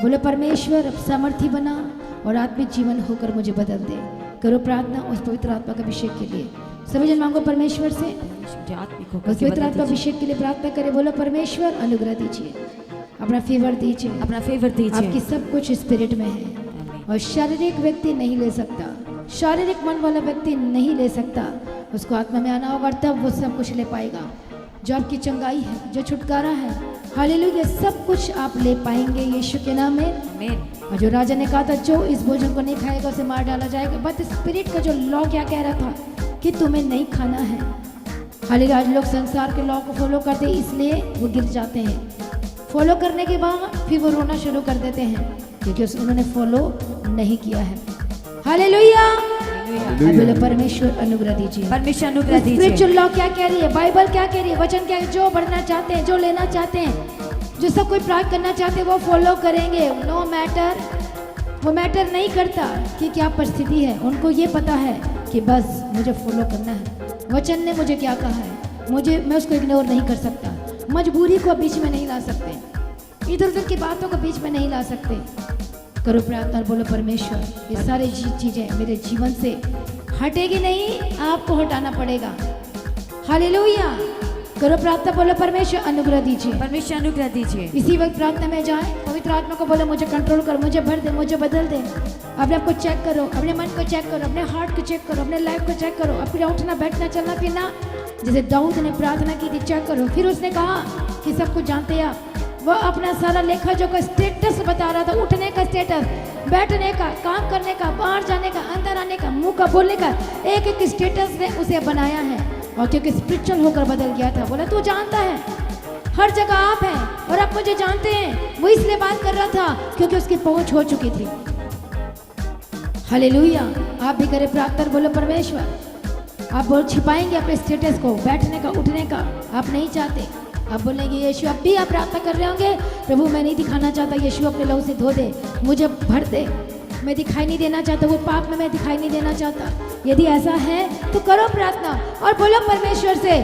बोलो परमेश्वर अब सामर्थी बना और आत्मिक जीवन होकर मुझे बदल दे। करो प्रार्थना उस पवित्र आत्मा का अभिषेक के लिए। सभी जन मांगो परमेश्वर से उस पवित्र आत्मा अभिषेक के लिए प्रार्थना करें। बोलो परमेश्वर अनुग्रह दीजिए, अपना फेवर दीजिए, अपना फेवर दीजिए। आपकी सब कुछ स्पिरिट में है और शारीरिक व्यक्ति नहीं ले सकता, शारीरिक मन वाला व्यक्ति नहीं ले सकता। उसको आत्मा में आना होगा तब वो सब कुछ ले पाएगा। जो आपकी चंगाई है, जो छुटकारा है, हालेलुया, सब कुछ आप ले पाएंगे यीशु के नाम में। आमीन। और जो राजा ने कहा था जो इस भोजन को नहीं खाएगा उसे मार डाला जाएगा, बट स्पिरिट का जो लॉ क्या कह रहा था कि तुम्हें नहीं खाना है। हालेलुया, आज लोग संसार के लॉ को फॉलो करते हैं इसलिए वो गिर जाते हैं। फॉलो करने के बाद फिर वो रोना शुरू कर देते हैं क्योंकि उन्होंने फॉलो नहीं किया है। हालेलुया, बोलो परमेश्वर अनुग्रह दीजिए। परमेश्वर अनुग्रह दीजिए। स्पिरिचुअल लॉ क्या कह रही है, बाइबल क्या कह रही है, वचन क्या है, जो बढ़ना चाहते हैं, जो लेना चाहते हैं, जो सब कोई प्राप्त करना चाहते हैं वो फॉलो करेंगे। नो मैटर, वो मैटर नहीं करता कि क्या परिस्थिति है। उनको ये पता है कि बस मुझे फॉलो करना है। वचन ने मुझे क्या कहा है, मैं उसको इग्नोर नहीं कर सकता। मजबूरी को बीच में नहीं ला सकते, इधर उधर की बातों को बीच में नहीं ला सकते। करो प्रार्थना, बोलो परमेश्वर ये सारी चीजें मेरे जीवन से हटेगी नहीं, आपको हटाना पड़ेगा। हालेलुया, करो प्रार्थना, बोलो परमेश्वर अनुग्रह दीजिए। परमेश्वर अनुग्रह दीजिए। इसी वक्त प्रार्थना में जाए, पवित्र आत्मा को बोलो मुझे कंट्रोल कर, मुझे भर दे, मुझे बदल दे। अपने आप को चेक करो, अपने मन को चेक करो, अपने हार्ट को चेक करो, अपने लाइफ को चेक करो, अपना उठना बैठना चलना फिरना, जैसे दाऊद ने प्रार्थना की थी, चेक करो। फिर उसने कहा कि सब कुछ जानते हैं आप, वो अपना सारा लेखा जो का स्टेटस बता रहा था, उठने का स्टेटस, बैठने का, काम करने का, बाहर जाने का, अंदर आने का, मुंह का बोलने का, एक एक स्टेटस ने उसे बनाया है। और क्योंकि स्पिरिचुअल होकर बदल गया था, बोला तू जानता है हर जगह आप हैं और आप मुझे जानते हैं। वो इसलिए बात कर रहा था क्योंकि उसकी पहुंच हो चुकी थी। हालेलुया, आप भी करें प्रार्थना, बोलो परमेश्वर आप बोल छिपाएंगे अपने स्टेटस को, बैठने का, उठने का आप नहीं चाहते। आप बोलेंगे यीशु, अब भी आप प्रार्थना कर रहे होंगे, प्रभु मैं नहीं दिखाना चाहता, यीशु अपने लहू से धो दे, मुझे भर दे, मैं दिखाई नहीं देना चाहता, वो पाप में मैं दिखाई नहीं देना चाहता। यदि ऐसा है तो करो प्रार्थना और बोलो परमेश्वर से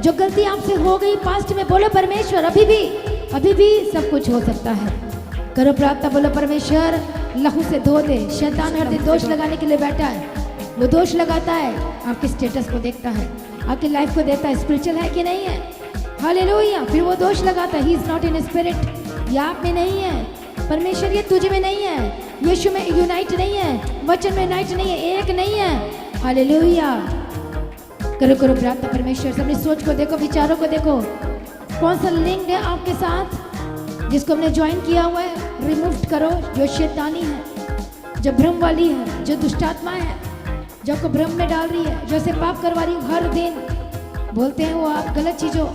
जो गलती आपसे हो गई पास्ट में, बोलो परमेश्वर अभी भी सब कुछ हो सकता है। करो प्रार्थना, बोलो परमेश्वर लहू से धो दे। शैतान हर दिन दोष लगाने के लिए बैठा है, वो दोष लगाता है, आपके स्टेटस को देखता है, आपकी लाइफ को देखता है, स्पिरिचुअल है कि नहीं है। हालेलुया, फिर वो दोष लगाता है, he is not in spirit, ये आप में नहीं है, परमेश्वर ये तुझ में नहीं है, यीशु में यूनाइट नहीं है, वचन में यूनाइट नहीं है, एक नहीं है। हालेलुया, करो प्रार्थना परमेश्वर से। अपनी सोच को देखो, विचारों को देखो, कौन सा लिंक है आपके साथ जिसको हमने ज्वाइन किया हुआ है, रिमूव करो। जो शैतानी है, जो भ्रम वाली है, जो दुष्टात्मा है, जो आपको भ्रम में डाल रही है, जो से पाप करवा रही हर दिन बोलते हैं वो आप गलत चीजों।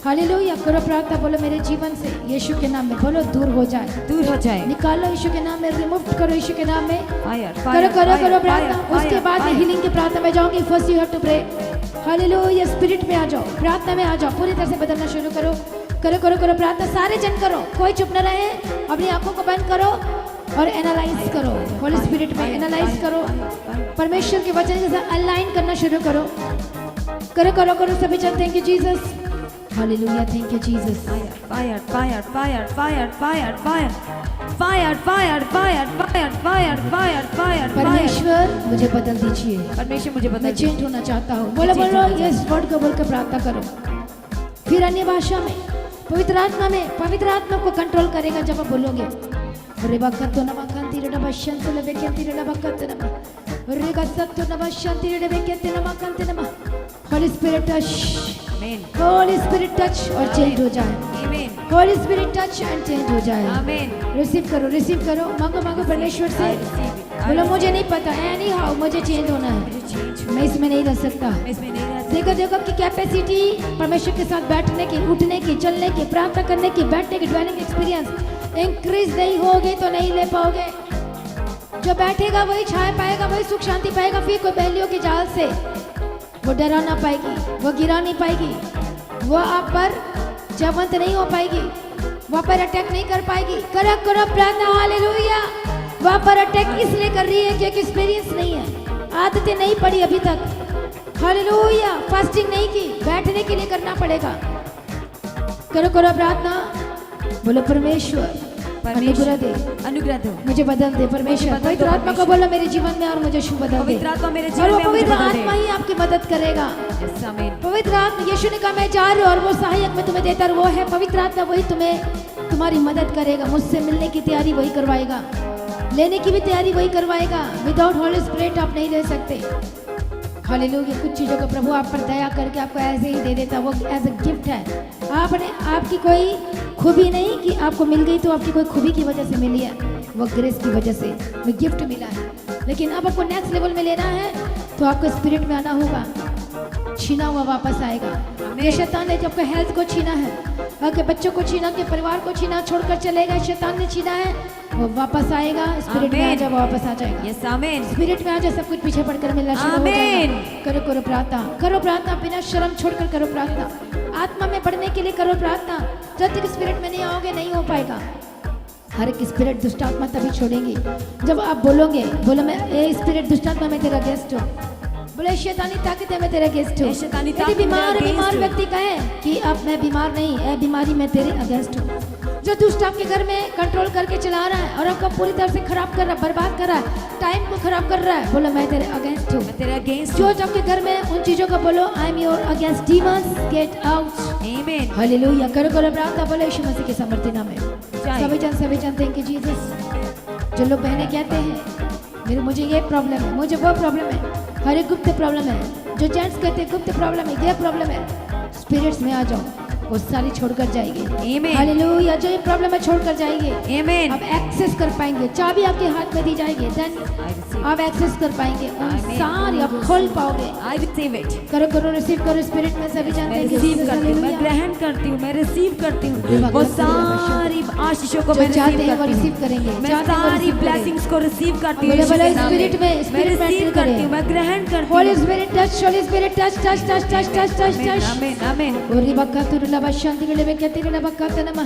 हालेलुया, करो प्रार्थना, बोलो मेरे जीवन से यीशु के नाम में, बोलो दूर हो जाए, दूर हो जाए, निकालो यीशु के नाम में, रिमूव करो यीशु के नाम में। फायर, करो प्रार्थना। उसके बाद हीलिंग की प्रार्थना में जाओगी। First you have to pray. Hallelujah, spirit में आ जाओ, प्रार्थना में आ जाओ, पूरी तरह से बदलना शुरू करो। करो प्रार्थना, सारे जन करो, कोई चुप न रहे, अपनी आंखों को बंद करो और एनालाइज करो। होली स्पिरिट में एनालाइज करो, परमेश्वर के वचन के साथ अलाइन करना शुरू करो। करो सभी जन। Thank you Jesus, hallelujah, thank you Jesus. Fire, fire, fire, fire, fire, fire, fire, fire, fire, fire, fire, fire, fire, परमेश्वर मुझे बदल दीजिए, परमेश्वर मुझे बदल, मैं चेंज होना चाहता हूँ। बोलो इस वर्ड को बोलकर प्रार्थना करो। फिर अन्य भाषा में, पवित्र आत्मा में, पवित्र आत्मा को कंट्रोल करेगा जब आप बोलोगे। रेबाकतो नमकंती रेबाशंतो लेबेकेंती रेबाकतो नम रेगासतो नमशंती रेबेकेंती नमकंती नम। होली स्पिरिट टच, आमीन। होली स्पिरिट टच और चेंज हो जाए, आमीन। Holi spirit touch and change हो जाए, आमीन। रिसीव करो, मांगो परमेश्वर से। बोलो मुझे नहीं पता, एनी हाउ मुझे चेंज होना है, मैं इसमें नहीं रह सकता। देखो आपकी कैपेसिटी परमेश्वर के साथ बैठने की, उठने की, चलने की, प्रार्थना करने की, बैठने की, ड्वेलिंग एक्सपीरियंस इंक्रीज नहीं होगी तो नहीं ले पाओगे। जो बैठेगा वही छाया पाएगा, वही सुख शांति पाएगा। फिर कोई पहलियों के जाल से वो डरा ना पाएगी, वो गिरा नहीं पाएगी, वो आप पर जवंत नहीं हो पाएगी, वहाँ पर अटैक नहीं कर पाएगी। करो प्रार्थना, हालेलुया। वहाँ पर अटैक इसलिए कर रही है क्योंकि एक्सपीरियंस नहीं है, आदतें नहीं पड़ी अभी तक। हालेलुया, फास्टिंग नहीं की, बैठने के लिए करना पड़ेगा। करो प्रार्थना, बोलो परमेश्वर अनुग्रह दे, अनुग्रह दो। मुझे बदल दे परमेश्वर। बदल दो पवित्र आत्मा को बोलो मेरे जीवन में और मुझे शुभ बदल दे। पवित्र आत्मा मेरे और जीवन वो में मुझे पवित्र बदल दे। आत्मा ही आपकी मदद करेगा। यस आमीन। पवित्र आत्मा, यीशु ने कहा मैं जा रही हूँ और वो सहायक मैं तुम्हें देता, और वो है पवित्र आत्मा, वही तुम्हें तुम्हारी मदद करेगा। मुझसे मिलने की तैयारी वही करवाएगा, लेने की भी तैयारी वही करवाएगा। विदाउट होली स्पिरिट आप नहीं रह सकते। हालेलुया। कुछ चीज़ों को प्रभु आप पर दया करके आपको ऐसे ही दे देता, वो एज अ गिफ्ट है। आपने आपकी कोई खूबी नहीं कि आपको मिल गई तो आपकी कोई खूबी की वजह से मिली है, वो ग्रेस की वजह से वो गिफ्ट मिला है। लेकिन अब आपको नेक्स्ट लेवल में लेना है तो आपको स्पिरिट में आना होगा। छीना हुआ वापस आएगा। ये शैतान ने आपको हेल्थ को छीना है, आपके बच्चों को छीना, आपके परिवार को छीना, छोड़कर चलेगा। शैतान ने छीना है, वो वापस आएगा। स्पिरिट में आ जाए, वो वापस आ जाएगा। यस आमीन। स्पिरिट में आ जाए, सब कुछ पीछे पड़कर मिलना शुरू हो जाएगा। करो करो प्रार्थना, करो प्रार्थना, बिना शर्म छोड़कर करो प्रार्थना। आत्मा में बढ़ने के लिए करो प्रार्थना। जब तक स्पिरिट में नहीं आओगे नहीं हो पाएगा। हर एक स्पिरिट दुष्ट आत्मा तभी छोड़ेंगी जब आप बोलोगे, बोलो मैं ए स्पिरिट दुष्ट आत्मा मैं तेरा गेस्ट हूँ, बोले शैतानी ताकत है मैं तेरा गेस्ट हूँ। शैतानी यदि ताकत बीमार मेरा बीमार against व्यक्ति कहे कि अब मैं बीमार नहीं, ए बीमारी मैं तेरे अगेंस्ट हूँ। जो दुष्ट आपके घर में कंट्रोल करके चला रहा है और आपका पूरी तरह से खराब कर रहा है, बर्बाद कर रहा है, टाइम को खराब कर रहा है, बोलो मैं तेरे अगेंस्ट हूँ। मैं तेरे अगेंस्ट जो आपके घर में उन चीजों को बोलो I am your against demons, get out. आमीन। हालेलुया। करो करो प्रार्थना, बोलो यीशु मसीह के समर्थी नाम में। जय। सभी जन थैंक यू जीसस। जो लोग बहनें कहते हैं मेरे मुझे ये प्रॉब्लम है, मुझे वो प्रॉब्लम है, हर एक गुप्त प्रॉब्लम है। जो जेंट्स कहते हैं गुप्त प्रॉब्लम है, ये प्रॉब्लम है, स्पिरिट्स में आ जाओ, वो सारी छोड़कर जाएगी। आमीन। हालेलुया। जो ये प्रॉब्लम है छोड़कर जाएगी। आमीन। अब एक्सेस कर पाएंगे, चाबी आपके हाथ में दी जाएगी, देन I receive. आप एक्सेस कर पाएंगे, उन Amen. सारी आप खोल पाओगे। I receive it. करो करो रिसीव करो स्पिरिट में। सभी जानते मैं हैं कि रिसीव जीसस, करती हूँ, मैं हालेलुया। ग्रहण करती हूँ, मैं रिसीव करती हूँ वो सारी आशीषों को जो मैं चाहते रिसीव हैं वो करती रिसीव हूँ। करेंगे, मैं चाहते हैं वो सारी रिसीव करेंगे। ब्लेसिंग्स को रिसीव करती हूँ। बोले यीशु बोले के नाम स्पिरिट में, मैं स्पिरिट में रिसीव एंटर करती करें। हूँ, मैं ग्रहण करती होली हूँ। Spirit touch, Holi spirit touch touch touch touch touch touch touch. आमीन आमीन। ओरी बक्का तुरला बशांति के लिए कहते हैं ना बक्का तनमा,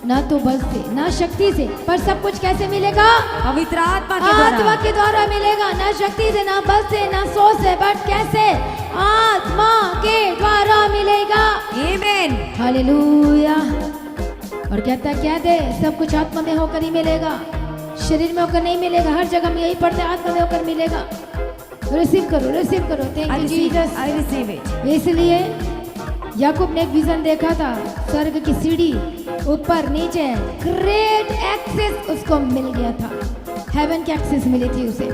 ना तो बल से ना शक्ति से, पर सब कुछ कैसे मिलेगा? पवित्र आत्मा के आत्मा द्वारा। के द्वारा मिलेगा। ना शक्ति से, ना बल से, ना सोच से, बट कैसे? आत्मा के द्वारा मिलेगा। आमीन। हालेलुया। और कहता है क्या दे, सब कुछ आत्मा में होकर ही मिलेगा, शरीर में होकर नहीं मिलेगा। हर जगह में यही पढ़ते हैं, आत्मा में होकर मिलेगा। रिसीव करो, रिसीव करो। Thank I you receive it. Jesus. I receive it. इसलिए याकूब ने एक विजन देखा था, स्वर्ग की सीढ़ी ऊपर नीचे, ग्रेट एक्सेस उसको मिल गया था। हेवन की एक्सेस मिली थी उसे,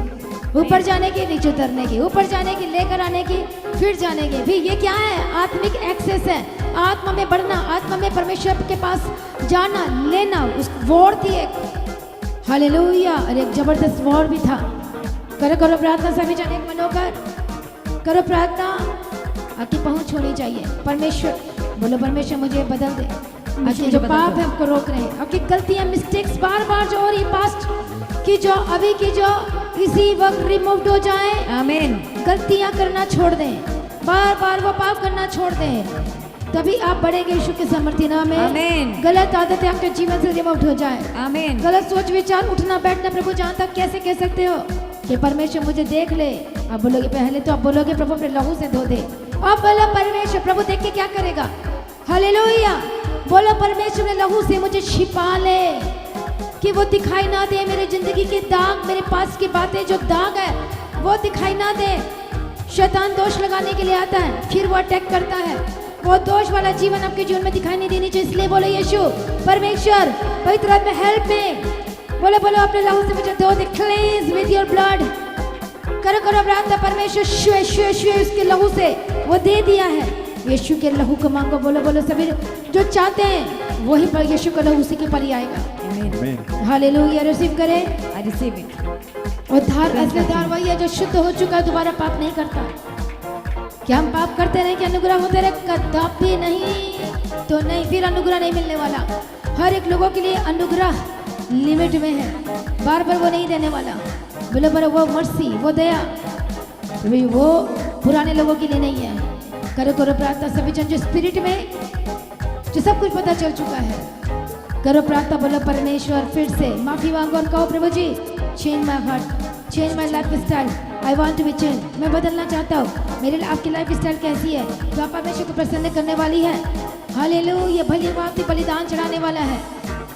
ऊपर जाने की, नीचे उतरने की, ऊपर जाने की, लेकर आने की, फिर जाने की। भी ये क्या है? आत्मिक एक्सेस है। आत्मा में बढ़ना, आत्मा में परमेश्वर के पास जाना, लेना, उस वॉर थी एक। हालेलुया। और एक जबरदस्त वॉर भी था। करो करो प्रार्थना, सभी जन एक मन होकर करो प्रार्थना। आपकी पहुंच होनी चाहिए। परमेश्वर बोलो, परमेश्वर मुझे बदल दे। आपके जो पाप है आपको रोक रहे हैं, आपकी गलतियां, मिस्टेक्स बार बार जो हो रही पास्ट की, जो अभी की, जो इसी वक्त रिमूव हो जाए। आमीन। गलतियां करना छोड़ दें, बार बार वो पाप करना छोड़ दें, तभी आप बढ़ेंगे यीशु के समर्थी नाम में। आमीन। गलत आदतें आपके जीवन से रिमूव हो जाए। आमीन। गलत सोच विचार, उठना बैठना, प्रभु जहाँ तक कैसे कह सकते हो कि परमेश्वर मुझे देख ले। आप बोलोगे, पहले तो आप बोलोगे प्रभु अपने लहू से धो दे। अब बोलो परमेश्वर, प्रभु देख के क्या करेगा? हालेलुया। बोलो परमेश्वर ने लहू से मुझे छिपा ले, कि वो दिखाई ना दे मेरे जिंदगी के दाग, मेरे पास की बातें जो दाग है वो दिखाई ना दे। शैतान दोष लगाने के लिए आता है, फिर वो अटैक करता है। वो दोष वाला जीवन आपके जीवन में दिखाई नहीं देनी चाहिए। इसलिए बोलो यीशु, परमेश्वर, पवित्र आत्मा हेल्प में। बोलो बोलो अपने लहू से मुझे धो दे, क्लींस विद योर ब्लड। करो करो प्रार्थना, परमेश्वर श्वे श्वे श्वे उसके लहू से वो दे दिया है। यीशु के लहू को मांगो। बोलो बोलो सभी जो चाहते हैं वही पर यीशु का लहू उसी के पर ही आएगा। आमीन। हालेलुया। रिसीव करें। I receive it. उद्धार, असली उद्धार वही है जो शुद्ध हो चुका है, दोबारा पाप नहीं करता। क्या हम पाप करते रहे कि अनुग्रह होते रहे? कदापि नहीं। तो नहीं, फिर अनुग्रह नहीं मिलने वाला। हर एक लोगों के लिए अनुग्रह लिमिट में है, बार बार वो नहीं देने वाला। बोलो बोलो वो मर्सी, वो दया, वो पुराने लोगों के लिए नहीं है। करो करो प्रार्थना, सभी जन जो स्पिरिट में, जो सब कुछ पता चल चुका है, करो प्रार्थना। बोलो परमेश्वर, फिर से माफी मांगो और कहो Prabhu ji, change my heart, change my lifestyle, I want to be change. मैं बदलना चाहता हूँ। मेरे आपकी लाइफ स्टाइल कैसी है जो आप परमेश्वर को प्रसन्न करने वाली है? हालेलुया। भली बात बलिदान चढ़ाने वाला है।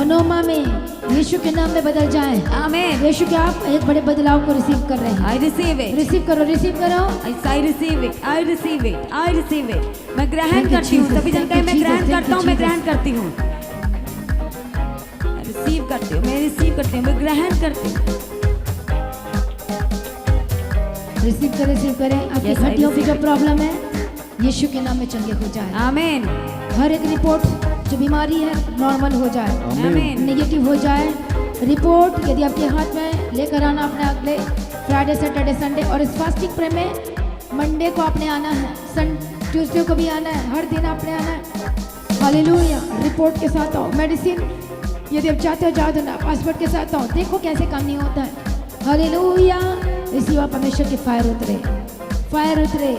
अनोमा में यीशु के नाम में बदल जाए। Amen. यीशु के आप एक बड़े बदलाव को रिसीव कर रहे हैं। I receive it. रिसीव करो, रिसीव करो। I receive it. I receive it. I receive it. मैं ग्रहण Thank you, करती हूँ। Jesus. सभी Thank जनता है you, मैं Jesus. ग्रहण Thank करता you, हूँ। मैं Jesus. ग्रहण करती हूँ। रिसीव करती हूँ। मैं रिसीव करती हूँ। मैं ग्रहण करती हूँ। रिसीव करें। आपकी Yes, I हड्डियों की receive जो it. प्रॉब्लम है यीशु के नाम में चंगे हो जाए। Amen. हर एक रिपोर्ट जो बीमारी है नॉर्मल हो जाए, Amen. नेगेटिव हो जाए। रिपोर्ट यदि आपके हाथ में लेकर आना अपने अगले फ्राइडे सैटरडे संडे, और इस फास्टिंग प्रे में मंडे को आपने आना है, ट्यूसडे को भी आना है, हर दिन आपने आना है। हालेलुया। रिपोर्ट के साथ आओ। मेडिसिन यदि आप चाहते हो जाओ ना, पासवर्ड के साथ आओ। देखो कैसे काम नहीं होता है। हालेलुया। इसी वक्त परमेश्वर की फायर उतरे, फायर उतरे,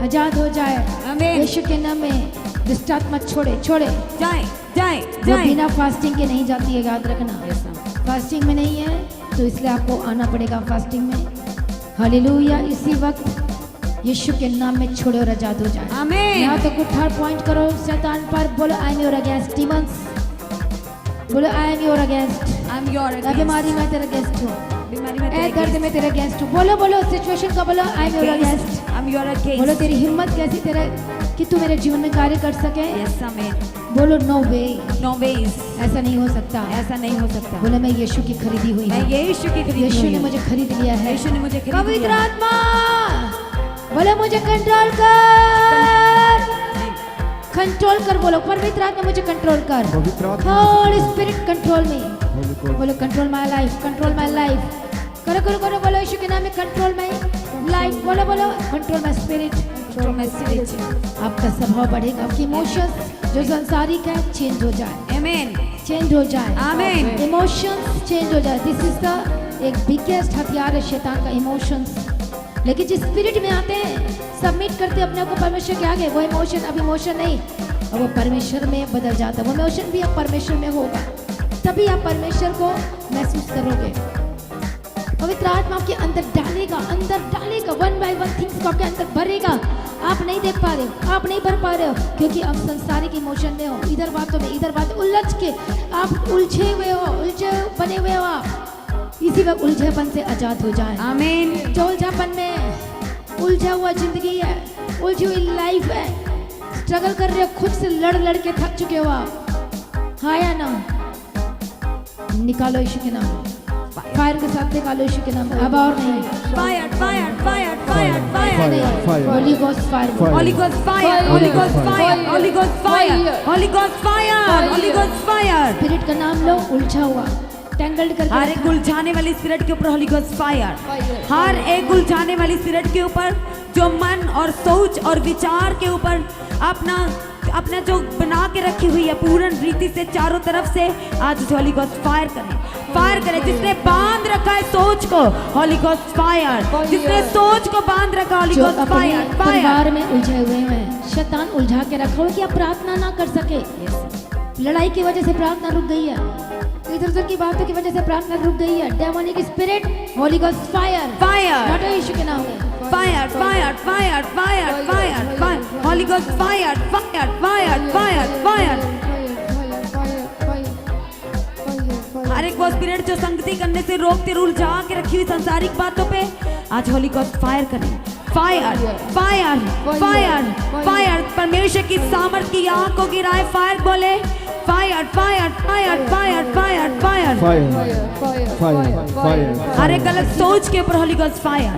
आजाद हो जाए। आमीन। यीशु के नाम में दुष्ट आत्मा छोड़े छोड़े। जाए जाए वो जाए। बिना फास्टिंग के नहीं जाती है, याद रखना। Yes, ma'am. फास्टिंग में नहीं है तो इसलिए आपको आना पड़ेगा फास्टिंग में। हालेलुया। इसी वक्त यीशु के नाम में छोड़े और आजाद हो जाए। Amen. यहाँ तो कुछ हर पॉइंट करो शैतान पर, बोलो I am your against demons, बोलो I am your against. I'm your against. बीमारी में तेरा अगेंस्ट हूँ, बीमारी में ए तेरे दर्द against. में तेरा अगेंस्ट हूँ। बोलो बोलो सिचुएशन का बोलो I am your against. I'm your against. बोलो तेरी हिम्मत कैसी तेरे कि तू मेरे जीवन में कार्य कर सके। Yes, amen. बोलो नो वे, No ways. ऐसा नहीं हो सकता। ऐसा नहीं हो सकता। बोलो मैं यीशु की खरीदी हुई मैं हूँ, यीशु की खरीदी यीशु हुई ने हूँ। मुझे खरीद लिया है। यीशु ने मुझे खरीद पवित्र लिया है। आत्मा बोलो मुझे कंट्रोल कर, कंट्रोल कर। बोलो पवित्र आत्मा मुझे कंट्रोल कर। पवित्र आत्मा होली स्पिरिट कंट्रोल मी। Holy God. बोलो control my life, control my life. करो करो करो बोलो यीशु के नाम में कंट्रोल माय लाइफ। बोलो बोलो control my spirit. Control my spirit. आपका स्वभाव बढ़ेगा, आपकी इमोशंस जो संसारिक है चेंज हो जाए, Amen. चेंज हो जाए। Amen. इमोशंस चेंज हो जाए। दिस इज द एक बिगेस्ट हथियार है शैतान का, इमोशंस। लेकिन जिस स्पिरिट में आते हैं, सबमिट करते हैं अपने आप को परमेश्वर के आगे, वो इमोशन अब इमोशन नहीं, अब वो परमेश्वर में बदल जाता है। वो इमोशन भी अब परमेश्वर में होगा, तभी आप परमेश्वर को महसूस करोगे। पवित्र आत्मा आपके अंदर डालेगा, अंदर डालेगा, वन बाय वन थिंग्स को आपके अंदर भरेगा। आप नहीं देख पा रहे हो, आप नहीं भर पा रहे हो, क्योंकि आप संसारिक इमोशन में हो, इधर बातों में, इधर बात उलझ के आप उलझे हुए हो, उलझे बने हुए हो आप। इसी वक्त उलझेपन से आजाद हो जाए। Amen. जो उलझापन में उलझा हुआ जिंदगी है, उलझी हुई लाइफ है, स्ट्रगल कर रहे हो, खुद से लड़ लड़ के थक चुके हो आप, हाँ या ना? निकालो यीशु के नाम, फायर के साथ निकालो यीशु के नाम। अब और नहीं, Fire, fire, fire, fire, fire. Fire. Holi ghost fire. Fire. Holy Ghost fire, Holy Ghost fire, Holy Ghost fire, Holy Ghost fire, Holy Ghost fire. Spirit का नाम लो, उलझा हुआ, टेंगल्ड हर करके एक रखा। उलझाने वाली स्पिरिट के ऊपर होली घोस्ट फायर। हर एक उलझाने वाली स्पिरिट के ऊपर जो मन और सोच और विचार के ऊपर अपना जो बना के रखी हुई है पूर्ण रीति से चारों तरफ से, आज होली घोस्ट फायर करें, फायर करें। जिसने बांध रखा है सोच को, होली घोस्ट फायर। जिसने सोच को बांध रखा, होली जो घोस्ट अपने फायर, फायर। परिवार में उलझे हुए हैं, शैतान उलझा के रखा हो कि आप प्रार्थना ना कर सके। लड़ाई की वजह से प्रार्थना रुक गई है, इधर उधर की बातों की वजह से प्रार्थना रुक गई है। Demonic spirit, holy ghost fire, fire, बाटो यीशु के नाम में। Fire, fire, fire, fire, fire, fire, holy ghost fire, fire, fire, fire, fire. हर एक वो स्पिरिट जो संगति करने से रोकते, उलझा के रखी हुई संसारिक बातों पे, आज होली घोस्ट फायर करें। Fire, fire, fire, fire. परमेश्वर की सामर्थ की आग को गिराए, फायर बोले, fire, fire, fire, fire, fire, fire. Fire. हर एक गलत सोच के ऊपर होली घोस्ट फायर।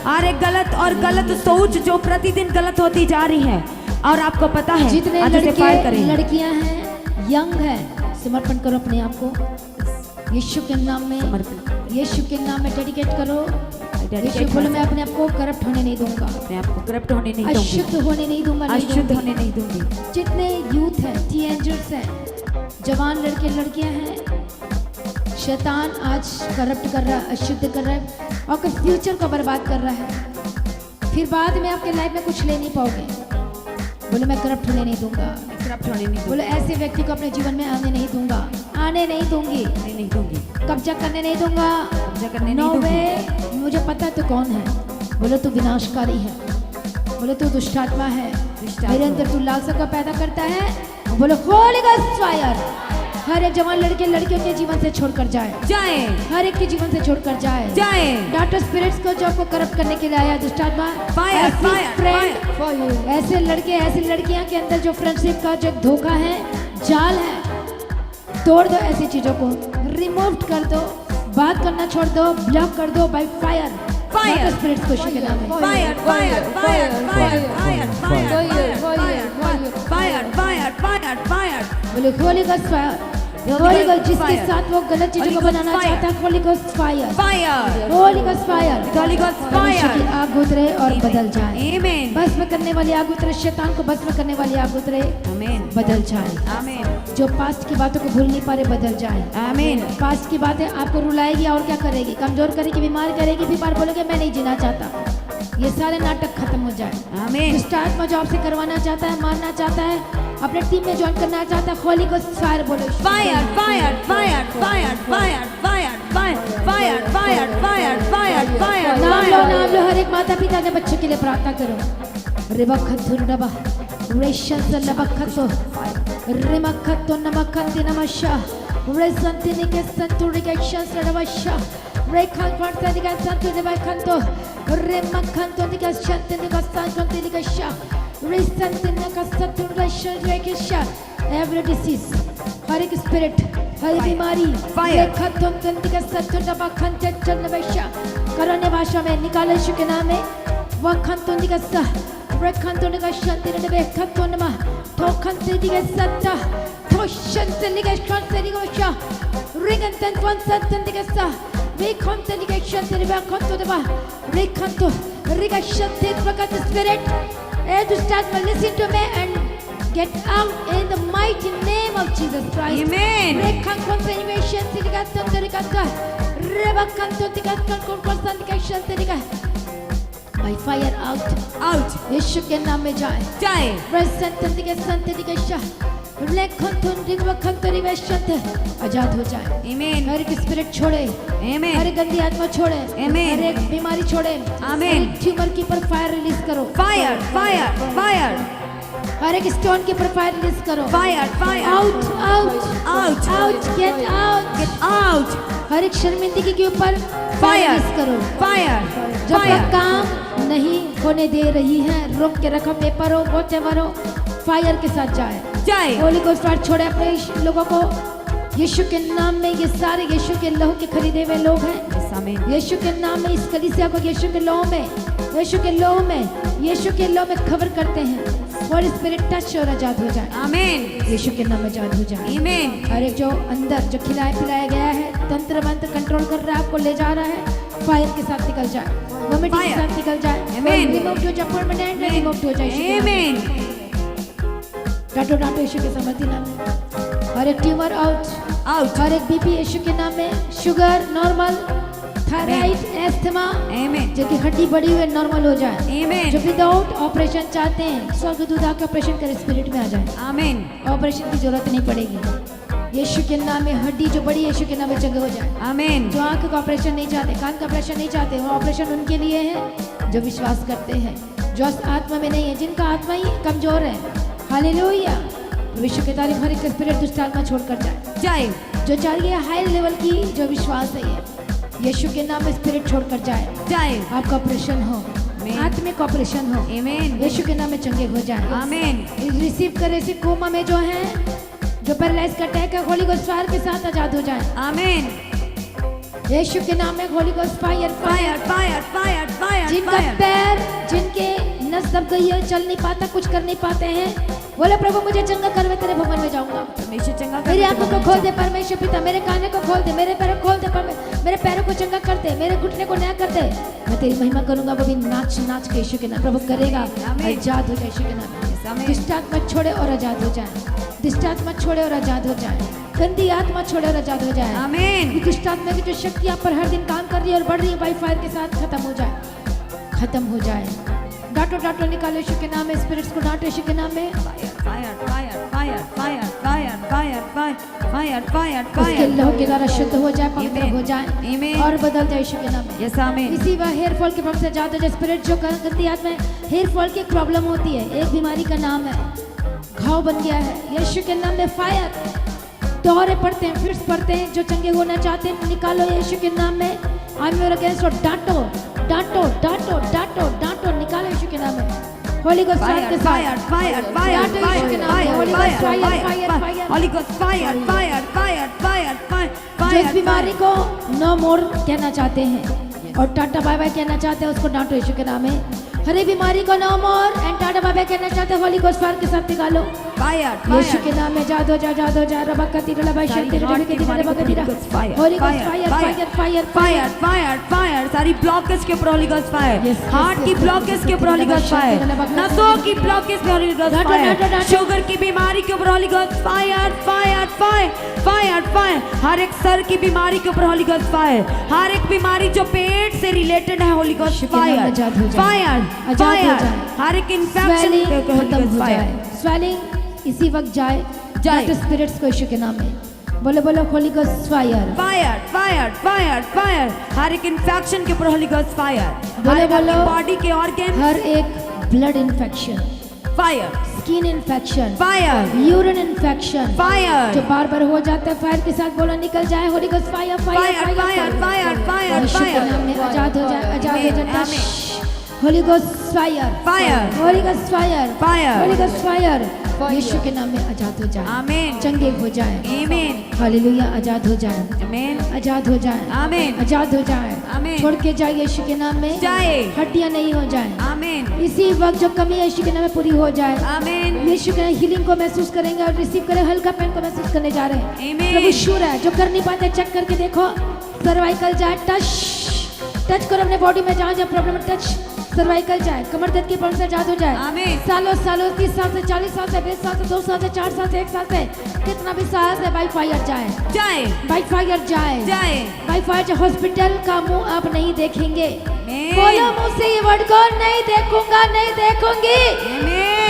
हर एक गलत सोच जो प्रतिदिन गलत होती जा रही है, और आपको पता है, जितने आज उसे फायर लड़के करें। लड़कियां हैं, यंग है, समर्पण करो अपने आप को यीशु के नाम में, समर्पण। यीशु के नाम में डेडिकेट करो। dedicate यीशु बोलो myself। मैं अपने आप को करप्ट होने नहीं दूंगा, अपने आप को करप्ट होने नहीं दूंगी, अशुद्ध होने नहीं दूंगा, नहीं अशुद्ध दूंगी। होने नहीं दूंगी। जितने यूथ हैं, टीनेजर्स हैं, जवान लड़के लड़कियां हैं, शैतान आज करप्ट कर रहा है, अशुद्ध कर रहा है, आपके फ्यूचर को बर्बाद कर रहा है। फिर बाद में आपके लाइफ में कुछ ले नहीं पाओगे। बोलो मैं करप्ट होने नहीं दूंगा, करप्ट होने नहीं दूंगी, बोलो ऐसे व्यक्ति को अपने जीवन में आने नहीं दूंगा, आने नहीं दूंगी, नहीं दूंगी, कब्जा करने नहीं दूंगा, कब्जा करने नो नहीं दूंगी। वे। मुझे पता है तू कौन है, बोलो तू विनाशकारी है, बोलो तू दुष्टात्मा है, दुष्टात्मा। मेरे अंदर तू लालसा का पैदा करता है, बोलो होली घोस्ट फायर, हर एक जवान लड़के लड़कियों के जीवन से छोड़कर जाए, जाए, हर एक के जीवन से छोड़कर जाए, जाए। डाटा स्पिरिट्स को जो आपको करप्ट करने के लिए आया दुष्ट आत्मा, Fire, ऐसी fire, friend, Fire. ऐसे लड़के ऐसी लड़कियां के अंदर जो फ्रेंडशिप का जो धोखा है, जाल है, तोड़ दो ऐसी चीजों को, रिमूव कर दो, बात करना छोड़ दो, ब्लॉक कर दो बाय फायर। Fire. स्पिरिट्स को के नाम में Fire, fire, fire, fire, fire, fire, fire, fire, fire. बोले Holi ghost fire, Holi ghost जिसके साथ वो गलत चीजों को बनाना चाहता है, Holi ghost fire, Fire. Holi ghost fire, Holy Ghost परमेश्वर की fire. आग उतरे और बदल जाए, Amen. भस्म करने वाली आग उतरे, शैतान को भस्म करने वाली आग उतरे, Amen. बदल जाए, Amen. जो पास्ट की बातों को भूल नहीं पा रहे बदल जाए। Amen. पास्ट की बातें आपको रुलाएगी और क्या करेगी, कमजोर करेगी, बीमार करेगी, फिर बार बोलोगे मैं नहीं जीना चाहता, ये सारे नाटक खत्म हो जाए। Amen. दुष्ट आत्मा जो आपसे करवाना चाहता है, मारना चाहता है, अपने टीम में ज्वाइन करना चाहता है, होली को फायर बोलो, Fire, fire, fire, fire, fire, fire, fire, fire, fire, fire, fire, fire, नाम लो, नाम fire. लो, हर एक माता पिता के बच्चों के लिए प्रार्थना करो। रिबखतुरबा रेशंस लबखतो रिमखतो नमखंति नमशा रेसंतिनि के संतुरि के शंस रवशा रेखन फर्तनि के संतुरि बखंतो रिमखंतो निके शंतिनि के संतुरि के शा रेसंतिनि के संतुरि के शा एवरी डिसीज, हर एक स्पिरिट, हर एक बीमारी, Fire. रेखतो निके संतुरि बखंते चलवशा करने भाषा में निकाले यीशु के नाम में वखंतो निके सा रेखंतो निके शंतिनि बेखंतो नमा ठोखंते निके सत्ता ठोशंते निके शंते निके शा रिगंतन फंसंते निके सा रेखंते निके शंते निके बेखंतो नमा रेखंतो रिगा शंते प्रकट स्पिरिट ए दुष्ट आत्मा listen to me and get out in the mighty name of Jesus Christ. Amen. Rekhangkon invasion tiga tondori kata rebakanto tiga kon konsan tiga shante tiga by fire out Out. यीशु के नाम में जाए Jaye. Present तिगे संत तिगे शाह लेखंतों रिबखंतो रिवेशंते आजाद हो जाए। Amen. हर एक spirit छोड़े, हर Amen. एक गंदी आत्मा छोड़े, Amen. हर एक बीमारी छोड़े, Amen. हर एक ट्यूमर की पर फायर रिलीज करो, Fire, fire, fire, हर एक स्टोन के पर फायर रिलीज करो, fire, fire. Out out Out. Out get out, Get out. हर एक शर्मिंदगी के ऊपर फायर Fire. रिलीज करो। Fire. जब तक Fire. काम नहीं होने दे रही है, रोक के रखो, पेपर हो व्हाटएवर हो, फायर के साथ जाए। Jaye. होली को स्टार्ट छोड़े अपने लोगों को यीशु के नाम में, ये सारे यीशु के लहू के खरीदे हुए लोग हैं। Yes, amen. यीशु के नाम में इस कलीसिया को यीशु के लहू में, यीशु के लहू में, यीशु के लहू में कवर करते हैं और स्पिरिट टच और आजाद हो जाए, Amen. यीशु के नाम में आजाद हो जाए। Amen. हर एक जो अंदर जो खिलाया पिलाया गया है, तंत्र मंत्र कंट्रोल कर रहा है, आपको ले जा रहा है, फायर के साथ निकल जाए, वोमिटिंग के Fire. साथ निकल जाए, Amen. रिमूव हो जाए, परमानेंट रिमूव हो जाए यीशु के नाम में। Amen. डाटो डाटो यीशु के समर्थी नाम में, हर एक ट्यूमर आउट, Out. हर एक बीपी यीशु के नाम में, sugar normal, thyroid, asthma, Amen. जिनकी हड्डी बढ़ी हुई नॉर्मल हो जाए, जो Amen. विदाउट ऑपरेशन चाहते हैं, स्वर्गदूत आके ऑपरेशन कर स्पिरिट में आ जाए, Amen. ऑपरेशन की जरूरत नहीं पड़ेगी। यीशु के नाम में हड्डी जो बड़ी यीशु के नाम में जगह हो जाए। Amen. जो आंख का ऑपरेशन नहीं चाहते, कान का ऑपरेशन नहीं चाहते, वो ऑपरेशन उनके लिए है जो विश्वास करते हैं, जो आत्मा में नहीं है, जिनका आत्मा ही कमजोर है। हालेलुया। विश्व के तारीफ, हर एक स्पिरिट दुष्ट आत्मा छोड़कर जाए, Jaye. जो चाहिए हाई लेवल की जो विश्वास है, ये यीशु के नाम में स्पिरिट छोड़कर जाए। Jaye. आपका ऑपरेशन हो, Amen. आत्मिक ऑपरेशन हो, Amen. यीशु के नाम में चंगे हो जाए। Amen. रिसीव करे से कोमा में जो है, जो पैरालाइज का अटैक है, होली गोस्ट फायर के साथ आजाद हो जाए। Amen. यीशु के नाम में Holi ghost fire fire. Fire, fire, fire, fire, जिनका fire. पैर, जिनके नस दब गई है, चल नहीं पाता, कुछ कर नहीं पाते हैं, बोले प्रभु मुझे चंगा कर, मैं तेरे भवन में जाऊंगा। परमेश्वर चंगा कर मेरी दे, आंखों को खोल दे परमेश्वर पिता, मेरे कानों को खोल दे, मेरे पैरों को खोल दे, मेरे पैरों को चंगा कर दे, मेरे घुटने को नया कर दे, मैं तेरी महिमा करूंगा, वो भी नाच नाच के यीशु के नाम। प्रभु करेगा, आमीन। आजाद हो जाए यीशु के नाम। आमीन। दुष्ट आत्मा छोड़े और आजाद हो जाए, दुष्ट आत्मा छोड़े और आजाद हो जाए, गंदी आत्मा छोड़े और आजाद हो जाए। Amen. ये दुष्ट आत्मा की जो शक्ति आप पर हर दिन काम कर रही है और बढ़ रही है, बाई फायर के साथ खत्म हो जाए, खत्म हो जाए। डांटो डांटो निकालो यीशु के नाम में, स्पिरिट्स को डांटो यीशु के नाम में। Fire, fire, fire, fire, fire, fire, fire, fire, fire, fire, उसके fire. लहू के द्वारा शुद्ध हो जाए, पवित्र Amen. हो जाए Amen. और बदल जाए यीशु के नाम में। Yes, amen. इसी वह हेयर फॉल के प्रॉब्लम से जाता है, स्पिरिट जो गंदी आत्मा है, हेयर फॉल की प्रॉब्लम होती है, एक बीमारी का नाम है, घाव बन गया है, यीशु के नाम में फायर दौरे पड़ते हैं, फिट्स पड़ते हैं, जो चंगे होना चाहते हैं निकालो यीशु के नाम में। I'm your against और डांटो डांटो डांटो डांटो डांटो, निकालो यीशु के नाम में। होली गोस्ट फायर के साथ Fire, fire, fire, डांटो यीशु के नाम में। fire, Holi ghost fire fire fire, fire. Holy Ghost fire, fire, fire, fire, fire, जो इस fire, बीमारी को नो मोर कहना चाहते हैं और टाटा बाय बाय कहना चाहते हैं, उसको डांटो यीशु के नाम में। हर एक बीमारी को no more and tata bye bye कहना चाहते हैं, होली गोस्ट फायर के साथ निकालो fire, यीशु fire. के नाम में। जादो जा जादो जा रबा कती रबा सारी शक्ति रबा heart के की रबा बीमारी कती को Holy Ghost fire, Holi ghost fire, fire fire, fire fire fire, fire, fire. सारी ब्लॉकेज के ऊपर Holy Ghost fire. Yes, yes, heart yes, की yes, ब्लॉकेज yes, के ऊपर yes, Holy Ghost yes, fire. yes, yes, yes, नसों की blockage पे Holy Ghost डांटो, fire. डांटो, डांटो. Sugar की बीमारी के ऊपर Holy Ghost fire, fire, fire, fire, fire. हर एक सर की बीमारी के ऊपर Holy Ghost fire. हर एक बीमारी जो पेट से रिलेटेड है Holy Ghost यीशु के नाम में fire, आजाद हो जाए। fire, आजाद हो fire. जाए। हर एक इंफेक्शन स्वेलिंग पे Holy खत्म Ghost हो fire. जाए, स्वेलिंग इसी वक्त जाए जाए। डांटो स्पिरिट्स को यीशु के नाम में। बोलो बोलो holy ghost fire fire fire fire fire. हर एक इंफेक्शन के ऊपर Holy Ghost fire. बोलो, हर बोलो. बॉडी के ऑर्गन हर एक blood infection, fire skin infection, fire urine infection जो फायर बार बार हो जाता है, फायर के साथ बोलो निकल जाए। Holy ghost fire fire fire fire fire fire यीशु के नाम में फायर. आजाद हो जाए, आजाद हो Amen, जाए। amen. Holi ghost fire fire Holi ghost fire Fire. Holi ghost fire Fire. यीशु के नाम में आजाद हो जाए, आमीन चंगे हो जाए। आमीन हालेलुया, आजाद हो जाए, आमीन आजाद हो जाए, आमीन आजाद हो जाए। आमीन। छोड़ के जाए यीशु के नाम में, जाए हड्डियां नहीं हो जाए। आमीन इसी वक्त जो कमी है यीशु के नाम में पूरी हो जाए। आमीन यीशु के हीलिंग को महसूस करेंगे और रिसीव करें, हल्का पेन को महसूस करने जा रहे हैं। Amen. प्रभु शुर है, जो कर नहीं पाते चेक करके देखो, सर्वाइकल जाए, टच करो अपने बॉडी में, जहाँ जहाँ प्रॉब्लम है टच, सर्वाइकल जाए, कमर दर्द की प्रॉब्लम से आजाद हो जाए। आमीन। सालों सालों 30 साल से 40 साल से 20 साल से 2 साल से 4 साल से 1 साल से कितना भी साल से बाई फायर जाए, जाए बाई फायर जाए, जाए बाई फायर। हॉस्पिटल का मुंह आप नहीं देखेंगे। Amen. बोलो मुंह से ये वर्ड को, नहीं देखूंगा, नहीं देखूंगी।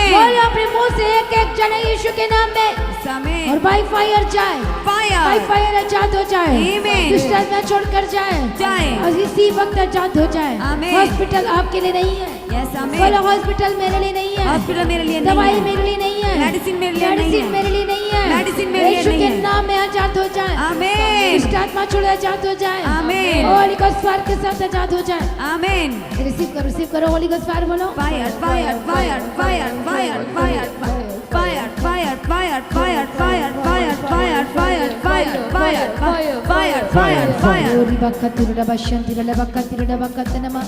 बोलो आमीन अपने मुंह से एक एक जने यीशु के नाम में, और आमीन बाई फायर जाए, बाई फायर फायर आजाद हो जाए, Amen. दुष्टता में छोड़कर जाए, जाए और इसी वक्त आजाद हो जाए। Amen. हॉस्पिटल आपके लिए नहीं है। यस आमीन बोलो हॉस्पिटल मेरे लिए नहीं है, हॉस्पिटल मेरे लिए नहीं दवाई है, मेरे लिए नहीं है, मेडिसिन मेरे लिए नहीं मेडिसिन है, मेरे लिए नहीं है, मेडिसिन मेरे लिए यीशु नहीं के है। नाम में आजाद हो जाए, आमीन दुष्ट आत्मा छोड़ आजाद हो जाए, आमीन। होली गोस्ट फायर के साथ आजाद हो जाए। आमीन रिसीव करो होली गोस्ट फायर। बोलो fire fire fire fire fire fire fire fire fire fire fire fire fire fire fire fire fire fire fire ओरी बक्कत रबा शंति रबा बक्कत रबा बक्कत नमा।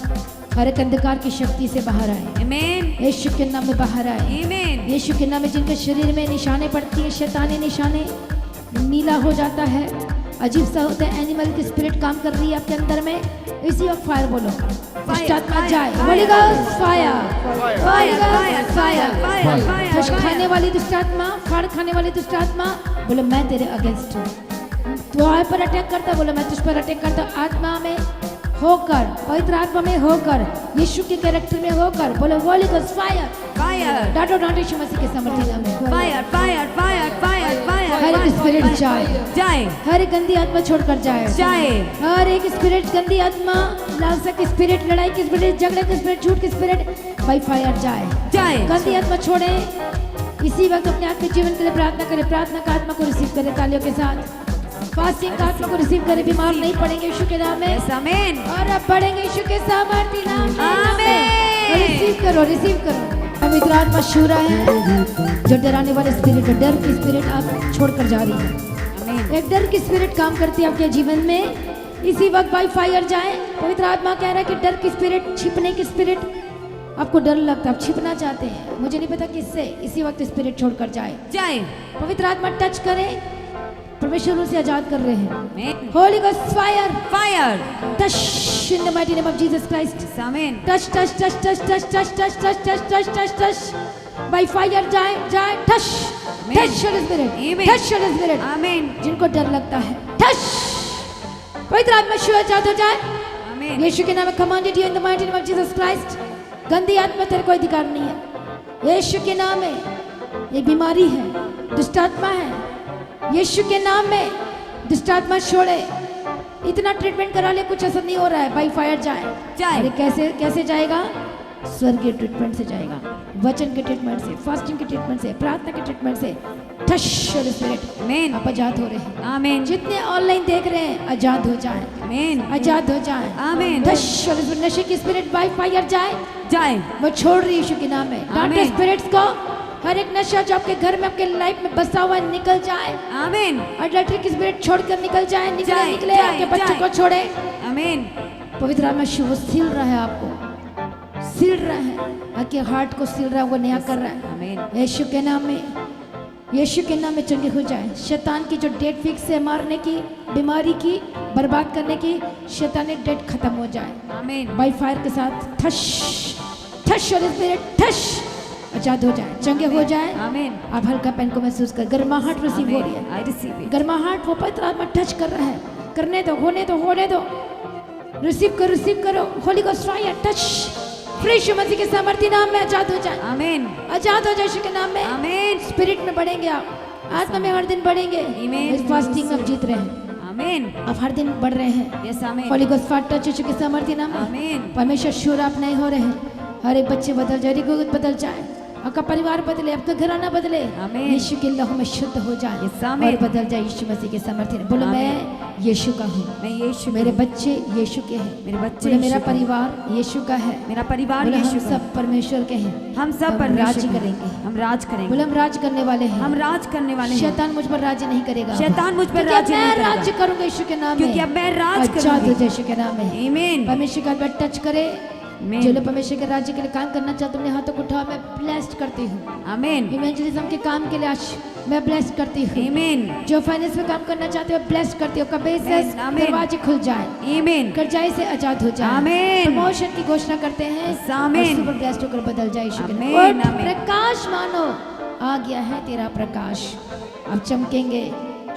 हर एक अंधकार की शक्ति से बाहर आए, आमीन यीशु के नाम में बाहर आए, आमीन यीशु के नाम में। जिनके शरीर में निशाने पड़ती है, शैतानी निशाने, नीला हो जाता है, अजीब सा होता है, एनिमल की स्पिरिट काम कर रही है आपके अंदर में, इसी वक्त फायर बोलो, दुष्ट आत्मा जाए। Holy ghost fire fire fire fire fire fuss खाने फायर वाली दुष्ट आत्मा, फाड़ खाने वाली दुष्ट आत्मा, बोलो मैं तेरे अगेंस्ट हूँ। तू आय पर अटैक करता, बोलो मैं तुझ पर अटैक करता। आत्मा में होकर, पवित्र आत्मा में होकर, यीशु के कैरेक्टर में होकर, बोलो होली गोस्ट फायर फायर डांटो डांटो यीशु मसीह के सामर्थ्य नाम में। फायर फायर फायर फायर हर एक स्पिरिट फायर जाए, जाए हर एक गंदी आत्मा छोड़कर जाए, जाए हर एक स्पिरिट, गंदी आत्मा, लालसा की स्पिरिट, लड़ाई की स्पिरिट, झगड़े की स्पिरिट, झूठ की स्पिरिट, बाई फायर जाए। जाए गंदी आत्मा छोड़े। इसी वक्त अपने आप के जीवन के लिए प्रार्थना करें, प्रार्थना का आत्मा को रिसीव करें तालियों के साथ। फास्टिंग का आत्मा को रिसीव करें, बीमार नहीं पड़ेंगे यीशु के नाम में, यस आमीन और अब पढ़ेंगे यीशु के सामर्थ्य नाम में। आमीन। रिसीव करो, रिसीव करो। पवित्र आत्मा शूरा है, जो डराने वाले स्पिरिट, डर की स्पिरिट आप छोड़कर जा रही है। आमीन एक डर की स्पिरिट काम करती है आपके जीवन में, इसी वक्त बाई फायर जाए। पवित्र आत्मा कह रहा है कि डर की स्पिरिट, छिपने की स्पिरिट, आपको डर लगता है, आप छिपना चाहते हैं, मुझे नहीं पता किससे, इसी वक्त स्पिरिट छोड़कर जाए। जाए पवित्र आत्मा टच करे, परमेश्वर उसे आजाद कर रहे हैं। आमीन holy ghost fire fire touch in the mighty name of Jesus Christ. आमीन touch touch touch touch touch touch touch touch touch touch touch touch by fire जाए, जाए, touch touch spirit, Amen. Touch spirit. आमीन जिनको डर लगता है, touch पवित्र आत्मा शु आजाद हो जाए। आमीन यीशु के नाम में commanded you in the mighty name of Jesus Christ. गंदी आत्मा तेरे कोई अधिकार नहीं है, यीशु के नाम में। ये बीमारी है, दुष्ट आत्मा है, यीशु के नाम में दुष्ट आत्मा छोड़े। इतना ट्रीटमेंट करा ले, कुछ असर नहीं हो रहा है, बाई फायर जाए। जाए। अरे कैसे कैसे जाएगा? स्वर्गीय ट्रीटमेंट से जाएगा, वचन के ट्रीटमेंट से, फास्टिंग के ट्रीटमेंट से, प्रार्थना के ट्रीटमेंट से। ठश होली स्पिरिट, आमीन आप आजाद हो रहे हैं। आमीन जितने ऑनलाइन देख रहे हैं आजाद हो जाएं, आमीन आजाद हो जाएं। आमीन ठश होली स्पिरिट, नशे की स्पिरिट बाय फायर जाए, जाए वो छोड़ रही यीशु के नाम में। डांटे आमीन। स्पिरिट्स को, हर एक नशा जो आपके घर में आपके लाइफ में बसा हुआ है निकल जाए। आमीन अडल्ट्री की स्पिरिट छोड़कर निकल जाए, निकले जाए, निकले, जाए, आपके बच्चों जाए। को छोड़े। आमीन पवित्र आत्मा शिव वो सील रहा है, आपको सील रहा है, आपके हार्ट को सील रहा है, वो नया कर रहा है। आमीन यीशु के नाम में, यीशु के नाम में चंगे हो जाए। शैतान की जो डेट फिक्स है मारने की, बीमारी की, बर्बाद करने की, शैतानिक डेट खत्म हो जाए आमीन बाय फायर के साथ। ठश ठश होली स्पिरिट, ठश, आजाद हो जाए, चंगे हो जाए। आमीन आप हल्का पेन को महसूस कर, गर्माहट रिसीव हो रही है, आई रिसीव इट गर्माहट वो पवित्र आत्मा टच कर रहा है। करने दो, होने दो, होने दो। रिसीव करो holy ghost fire, touch free यीशु मसीह के सामर्थ्य नाम में आजाद हो जाए, आमीन आजाद हो जाए यीशु के नाम में। आमीन स्पिरिट में बढ़ेंगे आप, आत्मा में हर दिन बढ़ेंगे। Amen. इस फास्टिंग में आप जीत रहे हैं, आमीन आप हर दिन बढ़ रहे हैं। यस आमीन होली गोस्ट फायर टच यीशु के सामर्थ्य नाम में। आमीन परमेश्वर शुरू आप नहीं हो रहे हैं। हर एक बच्चे बदल जाए, हर बदल जाए, आपका परिवार बदले, आपका घराना बदले। आमीन। यीशु के लहू में शुद्ध हो जाए यस, आमीन। और बदल जाए यीशु मसीह के सामर्थ्य। बोलो आमीन। मैं यीशु का हूँ, मैं यीशु मेरे बच्चे यीशु के हैं, मेरे बच्चे बोलो मेरा यीशु के हैं। परिवार यीशु का है, मेरा परिवार बोलो हम यीशु का सब परमेश्वर के हैं, हम सब हम परमेश्वर राज के हैं। करेंगे। हम राज करेंगे बोलो हम राज करने वाले हैं, हम राज करने वाले हैं शैतान मुझ पर राज नहीं करेगा, शैतान मुझ पर क्योंकि राज अब नहीं मैं करेगा। राज्य करूंगा यीशु के नाम में, क्योंकि अब मैं राज आजाद करूंगी। हो जाए यीशु के नाम में। आमीन परमेश्वर का बेट टच करे, आमीन। जो लोग परमेश्वर के राज्य के लिए काम करना चाहते हैं हाथों को उठाओ, मैं ब्लेस्ड करती हूँ। आमीन इवेंजलिज्म के काम के लिए आज मैं ब्लेस्ड करती हूँ। आमीन जो फाइनेंस में काम करना चाहते हो ब्लेस्ड करती हूँ, कभी से आमीन, आमीन। दरवाजे खुल जाए, आमीन कर्जाई से आजाद हो जाए, आमीन। प्रमोशन की घोषणा करते हैं, आमीन। और सुपर ब्लेस्ड होकर बदल जाए यीशु के नाम में। आमीन, उठ, आमीन। प्रकाश मानो आ गया है तेरा प्रकाश, अब चमकेंगे,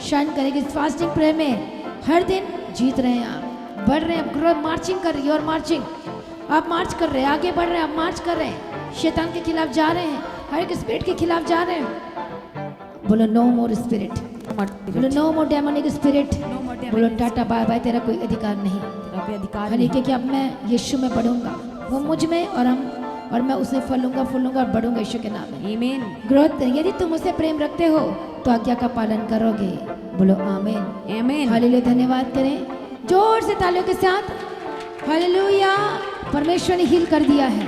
शाइन करेंगे। फास्टिंग प्रे में हर दिन जीत रहे हैं आप, बढ़ रहे हैं, ग्रो, मार्चिंग कर रही है और मार्चिंग, आप मार्च कर रहे हैं, आगे बढ़ रहे हैं, आप मार्च कर रहे हैं, शैतान के खिलाफ जा रहे हैं, हर एक स्पिरिट के खिलाफ जा रहे हैं। बोलो नो मोर स्पिरिट, बोलो no more demonic spirit, No more demonic बोलो टाटा बाय बाय, तेरा कोई अधिकार नहीं। तेरा कोई अधिकार हर नहीं। एक कि अब मैं यीशु में बढ़ूंगा, वो मुझ में और मैं उसे फलूंगा फूलूंगा और बढ़ूंगा यीशु के नाम में। आमीन ग्रोथ, यदि तुम उसे प्रेम रखते हो तो आज्ञा का पालन करोगे। बोलो आमीन आमीन हालेलुया। धन्यवाद करें जोर से तालियों के साथ, हालेलुया। परमेश्वर ने हील कर दिया है,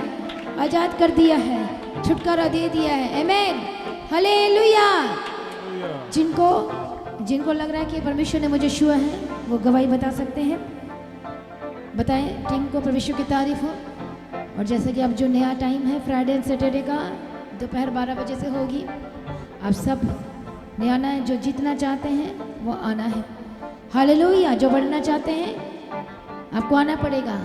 आजाद कर दिया है, छुटकारा दे दिया है। आमीन हालेलुया। जिनको लग रहा है कि परमेश्वर ने मुझे छुआ है वो गवाही बता सकते हैं, बताएं टीम को परमेश्वर की तारीफ हो। और जैसे कि अब जो नया टाइम है फ्राइडे एंड सैटरडे का दोपहर 12 बजे से होगी, आप सब ने आना है, जो जीतना चाहते हैं वो आना है। हालेलुया। जो बढ़ना चाहते हैं आपको आना पड़ेगा,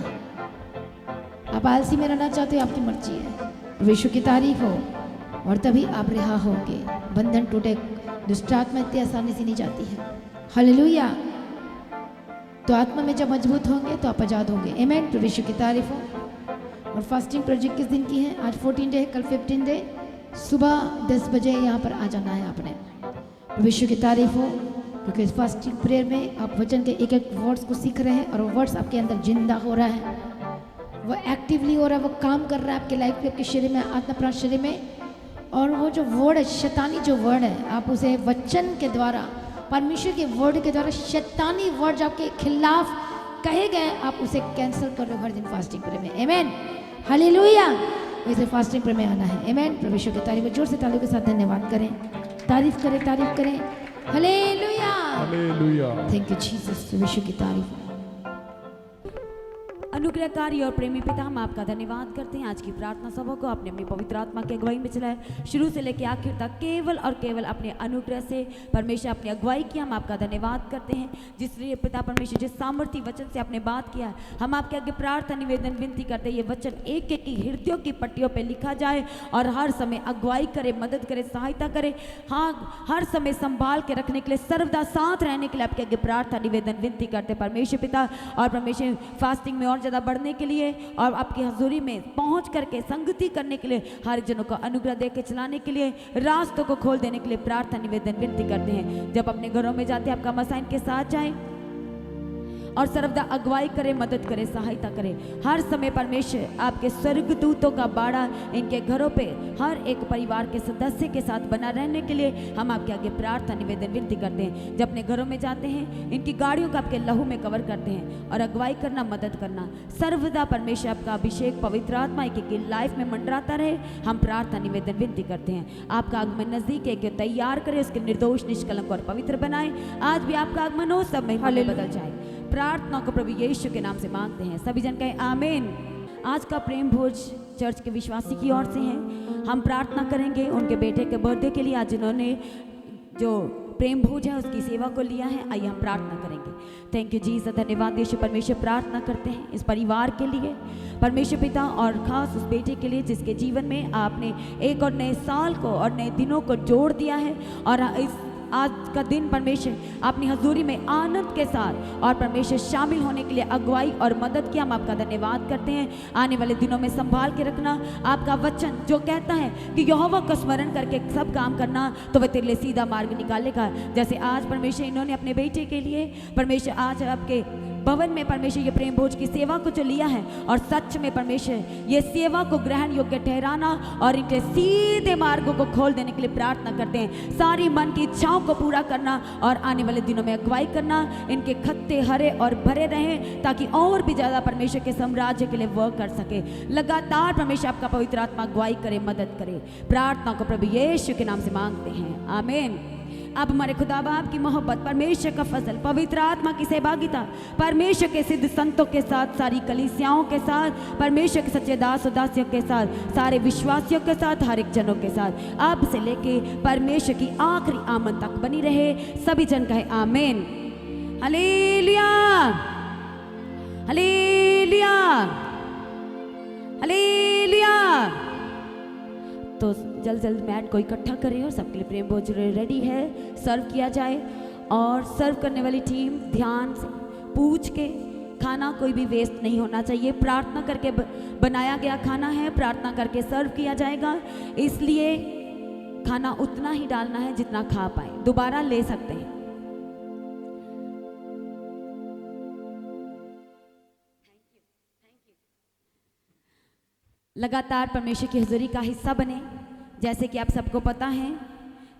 आप आलसी में रहना चाहते हो आपकी मर्जी है, विश्व की तारीफ हो और तभी आप रिहा होंगे। बंधन टूटे, दुष्ट आत्मा इतनी आसानी से नहीं जाती है। हालेलुया। तो आत्मा में जब मजबूत होंगे तो आप आजाद होंगे। आमीन। तो विश्व की तारीफ हो। और फास्टिंग प्रोजेक्ट किस दिन की है? आज 14 डे है, कल 15 डे, सुबह 10 बजे यहाँ पर आ जाना है आपने। विश्व की तारीफ हो, क्योंकि इस फास्टिंग प्रेयर में आप वचन के एक एक वर्ड्स को सीख रहे हैं और वो वर्ड्स आपके अंदर जिंदा हो रहा है, वो एक्टिवली हो रहा है, वो काम कर रहा है आपके लाइफ में, आपके शरीर में, आत्मा प्राण शरीर में। और वो जो वर्ड है, शैतानी जो वर्ड है, आप उसे वचन के द्वारा, परमेश्वर के वर्ड के द्वारा, शैतानी वर्ड जो आपके खिलाफ कहे गए आप उसे कैंसिल कर लो हर दिन फास्टिंग प्रे में। आमीन हालेलुया। इसे फास्टिंग प्रे में आना है। आमीन। परमेश्वर की तारीफ, जोर से तालियों के साथ धन्यवाद करें, तारीफ करें, तारीफ करें। Hallelujah hallelujah. Thank you Jesus. विश्व की तारीफ। अनुग्रहकारी और प्रेमी पिता, हम आपका धन्यवाद करते हैं। आज की प्रार्थना सभा को आपने अपनी पवित्र आत्मा की अगुवाई में चलाया, शुरू से लेकर आखिर तक केवल और केवल अपने अनुग्रह से परमेश्वर अपनी अगुवाई की। हम आपका धन्यवाद करते हैं जिसलिए पिता परमेश्वर जिस सामर्थ्य वचन से आपने बात किया, हम आपके आगे प्रार्थना निवेदन विनती करते हैं, ये वचन एक एक की हृदयों की पट्टियों पर लिखा जाए और हर समय अगुवाई करे, मदद करे, सहायता करे। हाँ, हर समय संभाल के रखने के लिए, सर्वदा साथ रहने के लिए आपके आगे प्रार्थना निवेदन विनती करते हैं परमेश्वर पिता। और परमेश्वर फास्टिंग में और ज़्यादा बढ़ने के लिए और आपकी हजूरी में पहुंच करके संगति करने के लिए, हर जनों को अनुग्रह दे के चलाने के लिए, रास्तों को खोल देने के लिए प्रार्थना निवेदन विनती करते हैं। जब अपने घरों में जाते हैं आपका मसा इनके साथ जाए और सर्वदा अगुवाई करे, मदद करे, सहायता करे। हर समय परमेश्वर आपके स्वर्गदूतों का बाड़ा इनके घरों पे हर एक परिवार के सदस्य के साथ बना रहने के लिए हम आपके आगे प्रार्थना निवेदन विनती करते हैं। जब अपने घरों में जाते हैं इनकी गाड़ियों का आपके लहू में कवर करते हैं और अगुवाई करना, मदद करना, सर्वदा परमेश्वर आपका अभिषेक पवित्र आत्मा की लाइफ में मंडराता रहे। हम प्रार्थना निवेदन विनती करते हैं। आपका आगमन नजदीक है कि तैयार करे, उसके निर्दोष, निष्कलंक और पवित्र बनाए। आज भी आपका आगमन हो, सब में बदल जाए। प्रार्थना को प्रभु यीशु के नाम से मांगते हैं। सभी जन कहें आमीन। आज का प्रेम भोज चर्च के विश्वासी की ओर से है। हम प्रार्थना करेंगे उनके बेटे के बर्थडे के लिए। आज जिन्होंने जो प्रेम भोज है उसकी सेवा को लिया है, आइए हम प्रार्थना करेंगे। थैंक यू जीसस, धन्यवाद यीशु। परमेश्वर प्रार्थना करते हैं इस परिवार के लिए, परमेश्वर पिता, और खास उस बेटे के लिए जिसके जीवन में आपने एक और नए साल को और नए दिनों को जोड़ दिया है। और इस आज का दिन परमेश्वर अपनी हजूरी में आनंद के साथ और परमेश्वर शामिल होने के लिए अगुवाई और मदद की हम आपका धन्यवाद करते हैं। आने वाले दिनों में संभाल के रखना। आपका वचन जो कहता है कि यहोवा का स्मरण करके सब काम करना तो वह तेरे लिए सीधा मार्ग निकालेगा। जैसे आज परमेश्वर इन्होंने अपने बेटे के लिए परमेश्वर आज आपके भवन में परमेश्वर ये प्रेम भोज की सेवा को जो लिया है और सच में परमेश्वर ये सेवा को ग्रहण योग्य ठहराना और इनके सीधे मार्गों को खोल देने के लिए प्रार्थना करते हैं। सारी मन की इच्छाओं को पूरा करना और आने वाले दिनों में अगुवाई करना। इनके खत्ते हरे और भरे रहें ताकि और भी ज़्यादा परमेश्वर के साम्राज्य के लिए वर्क कर सके। लगातार परमेश्वर आपका पवित्र आत्मा अगुवाई करे, मदद करे। प्रार्थना को प्रभु यीशु के नाम से मांगते हैं, आमीन। अब हमारे खुदा बाप की मोहब्बत, परमेश्वर का फजल, पवित्र आत्मा की सहभागिता, परमेश्वर के सिद्ध संतों के साथ, सारी कलीसियाओं के साथ, परमेश्वर के सच्चे दास और दासियों के साथ, सारे विश्वासियों के साथ, हर एक जनों के साथ अब से लेके परमेश्वर की आखिरी आमद तक बनी रहे। सभी जन कहे आमीन। Hallelujah, hallelujah, hallelujah. तो जल्द जल्द मैट को इकट्ठा करें और सबके लिए प्रेम भोज रेडी है, सर्व किया जाए। और सर्व करने वाली टीम ध्यान से पूछ के, खाना कोई भी वेस्ट नहीं होना चाहिए। प्रार्थना करके बनाया गया खाना है, प्रार्थना करके सर्व किया जाएगा, इसलिए खाना उतना ही डालना है जितना खा पाए, दोबारा ले सकते हैं। लगातार परमेश्वर की हजूरी का हिस्सा बने। जैसे कि आप सबको पता है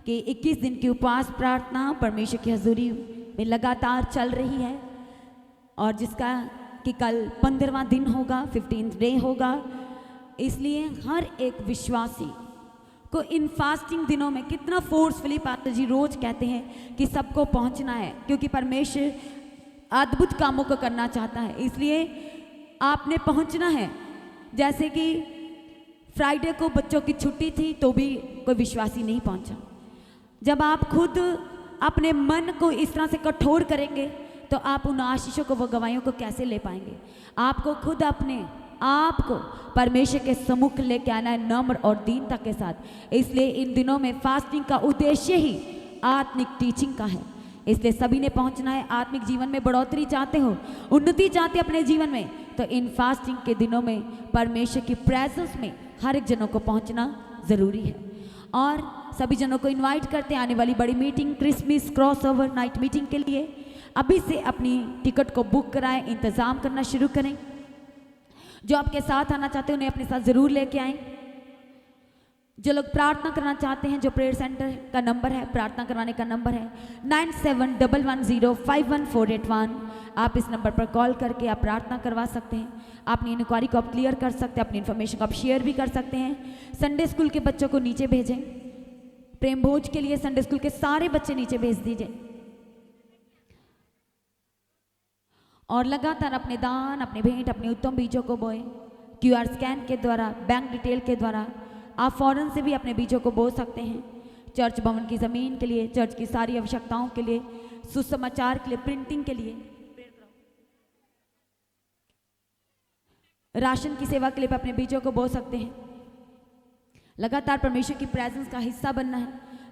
कि 21 दिन की उपवास प्रार्थना परमेश्वर की हजूरी में लगातार चल रही है और जिसका कि कल 15वां दिन होगा, 15th डे होगा। इसलिए हर एक विश्वासी को इन फास्टिंग दिनों में कितना फोर्सफुली पास्टर जी रोज कहते हैं कि सबको पहुंचना है, क्योंकि परमेश्वर अद्भुत कामों को करना चाहता है। इसलिए आपने पहुंचना है। जैसे कि फ्राइडे को बच्चों की छुट्टी थी तो भी कोई विश्वासी नहीं पहुंचा। जब आप खुद अपने मन को इस तरह से कठोर करेंगे तो आप उन आशीषों को, वो गवाहियों को कैसे ले पाएंगे। आपको खुद अपने आप को परमेश्वर के सम्मुख लेके आना है, नम्र और दीनता के साथ। इसलिए इन दिनों में फास्टिंग का उद्देश्य ही आत्मिक टीचिंग का है। इसलिए सभी ने पहुंचना है। आत्मिक जीवन में बढ़ोतरी चाहते हो, उन्नति चाहते अपने जीवन में, तो इन फास्टिंग के दिनों में परमेश्वर की प्रेजेंस में हर एक जनों को पहुंचना ज़रूरी है। और सभी जनों को इनवाइट करते हैं आने वाली बड़ी meeting, Christmas crossover night meeting के लिए। अभी से अपनी टिकट को बुक कराएं, इंतज़ाम करना शुरू करें। जो आपके साथ आना चाहते हैं उन्हें अपने साथ ज़रूर लेके आएँ। जो लोग प्रार्थना करना चाहते हैं, जो प्रेयर सेंटर का नंबर है, प्रार्थना कराने का नंबर है 9711051481। आप इस नंबर पर कॉल करके आप प्रार्थना करवा सकते हैं। अपनी इंक्वायरी को आप क्लियर कर सकते हैं, अपनी इन्फॉर्मेशन को आप शेयर भी कर सकते हैं। संडे स्कूल के बच्चों को नीचे भेजें। प्रेम भोज के लिए संडे स्कूल के सारे बच्चे नीचे भेज दीजिए। और लगातार अपने दान, अपने भेंट, अपने उत्तम बीजों को बोएं। QR स्कैन के द्वारा, बैंक डिटेल के द्वारा आप फौरन से भी अपने बीजों को बो सकते हैं। चर्च भवन की ज़मीन के लिए, चर्च की सारी आवश्यकताओं के लिए, सुसमाचार के लिए, प्रिंटिंग के लिए, राशन की सेवा के लिए अपने बीजों को बो सकते हैं। लगातार परमेश्वर की प्रेजेंस का हिस्सा बनना है।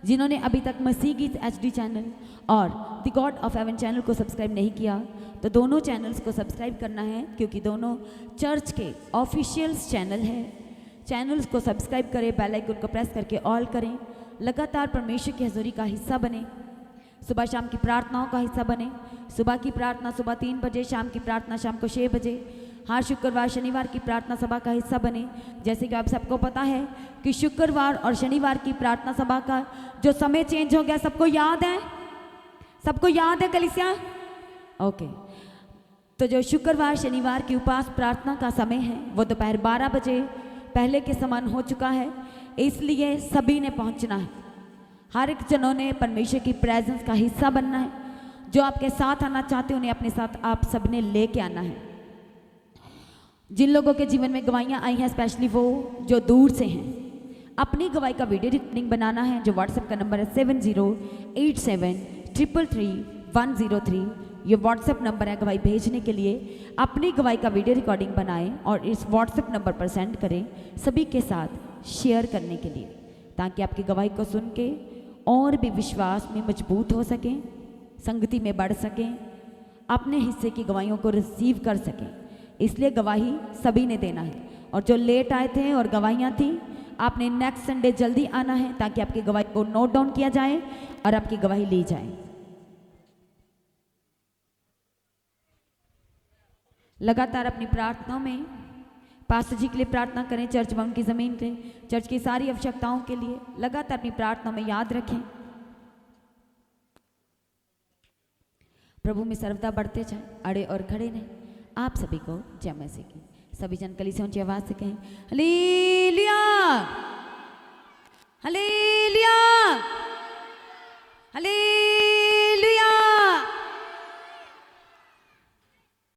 जिन्होंने अभी तक मसीह गीत HD चैनल और the God of haven channel को सब्सक्राइब नहीं किया तो दोनों चैनल्स को सब्सक्राइब करना है, क्योंकि दोनों चर्च के ऑफिशियल्स चैनल है। चैनल्स को सब्सक्राइब करें, बेल आइकन को प्रेस करके ऑल करें। लगातार परमेश्वर की हजूरी का हिस्सा बने, सुबह शाम की प्रार्थनाओं का हिस्सा बने। सुबह की प्रार्थना सुबह 3 बजे, शाम की प्रार्थना शाम को 6 बजे। हर शुक्रवार शनिवार की प्रार्थना सभा का हिस्सा बने। जैसे कि आप सबको पता है कि शुक्रवार और शनिवार की प्रार्थना सभा का जो समय चेंज हो गया, सबको याद है? सबको याद है कलीसिया? ओके। तो जो शुक्रवार शनिवार की उपवास प्रार्थना का समय है वो दोपहर 12 बजे पहले के समान हो चुका है, इसलिए सभी ने पहुंचना है। हर एक जनों ने परमेश्वर की प्रेजेंस का हिस्सा बनना है। जो आपके साथ आना चाहते हैं उन्हें अपने साथ आप सबने लेके आना है। जिन लोगों के जीवन में गवाहियाँ आई हैं, स्पेशली वो जो दूर से हैं, अपनी गवाही का वीडियो रिकॉर्डिंग बनाना है। जो व्हाट्सएप का नंबर है 7087333103, ये व्हाट्सएप नंबर है गवाही भेजने के लिए। अपनी गवाही का वीडियो रिकॉर्डिंग बनाएं और इस व्हाट्सएप नंबर पर सेंड करें सभी के साथ शेयर करने के लिए, ताकि आपकी गवाही को सुन के और भी विश्वास में मजबूत हो सकें, संगति में बढ़ सकें, अपने हिस्से की गवाहियों को रिसीव कर सकें। इसलिए गवाही सभी ने देना है। और जो लेट आए थे और गवाहियाँ थी, आपने नेक्स्ट संडे जल्दी आना है ताकि आपकी गवाही को नोट डाउन किया जाए और आपकी गवाही ली जाए। लगातार अपनी प्रार्थनाओं में पास्टर जी के लिए प्रार्थना करें, चर्च भवन की ज़मीन पे, चर्च की सारी आवश्यकताओं के लिए लगातार अपनी प्रार्थना में याद रखें। प्रभु में सर्वदा बढ़ते जाएं, अड़े और खड़े नहीं। आप सभी को जय मसीह की। सभी जन कलीसिया ऊंची आवाज से कहें हालेलुया, हालेलुया।